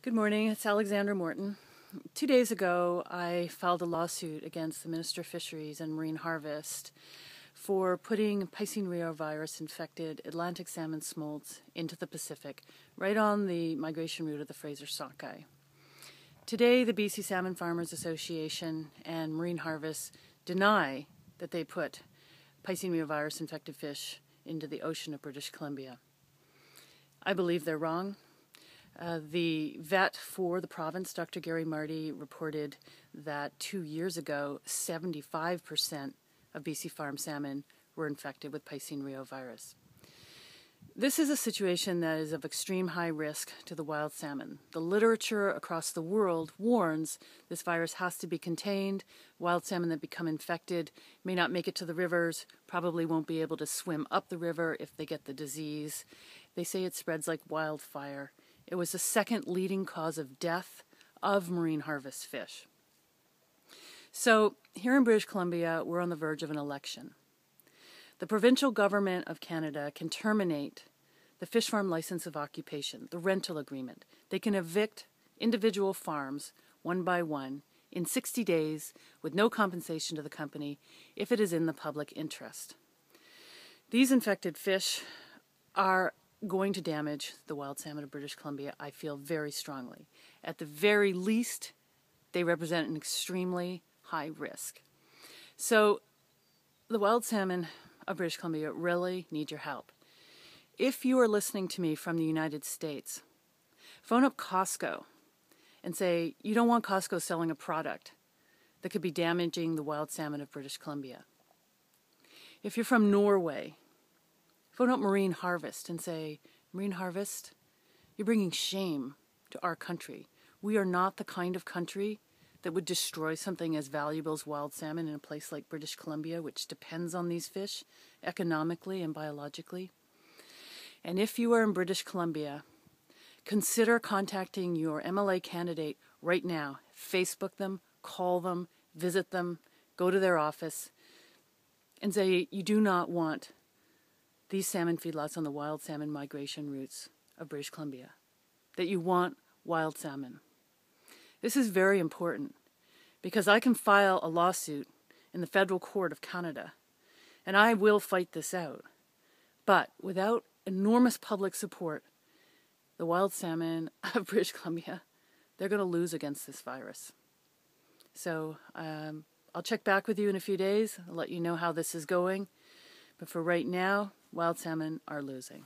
Good morning, it's Alexandra Morton. 2 days ago, I filed a lawsuit against the Minister of Fisheries and Marine Harvest for putting Piscine reovirus infected Atlantic salmon smolts into the Pacific, right on the migration route of the Fraser sockeye. Today, the BC Salmon Farmers Association and Marine Harvest deny that they put Piscine reovirus infected fish into the ocean of British Columbia. I believe they're wrong. The vet for the province, Dr. Gary Marty, reported that 2 years ago, 75% of BC farm salmon were infected with Piscine reovirus. This is a situation that is of extreme high risk to the wild salmon. The literature across the world warns this virus has to be contained. Wild salmon that become infected may not make it to the rivers, probably won't be able to swim up the river if they get the disease. They say it spreads like wildfire. It was the second leading cause of death of marine harvest fish. So here in British Columbia, we're on the verge of an election. The provincial government of Canada can terminate the fish farm license of occupation, the rental agreement. They can evict individual farms one by one in 60 days with no compensation to the company if it is in the public interest. These infected fish are going to damage the wild salmon of British Columbia, I feel very strongly. At the very least, they represent an extremely high risk. So the wild salmon of British Columbia really need your help. If you are listening to me from the United States, phone up Costco and say you don't want Costco selling a product that could be damaging the wild salmon of British Columbia. If you're from Norway, phone up Marine Harvest and say, Marine Harvest, you're bringing shame to our country. We are not the kind of country that would destroy something as valuable as wild salmon in a place like British Columbia, which depends on these fish economically and biologically. And if you are in British Columbia, consider contacting your MLA candidate right now. Facebook them, call them, visit them, go to their office, and say you do not want these salmon feedlots on the wild salmon migration routes of British Columbia, that you want wild salmon. This is very important because I can file a lawsuit in the Federal Court of Canada and I will fight this out. But without enormous public support, the wild salmon of British Columbia, they're going to lose against this virus. So I'll check back with you in a few days. I'll let you know how this is going. But for right now, wild salmon are losing.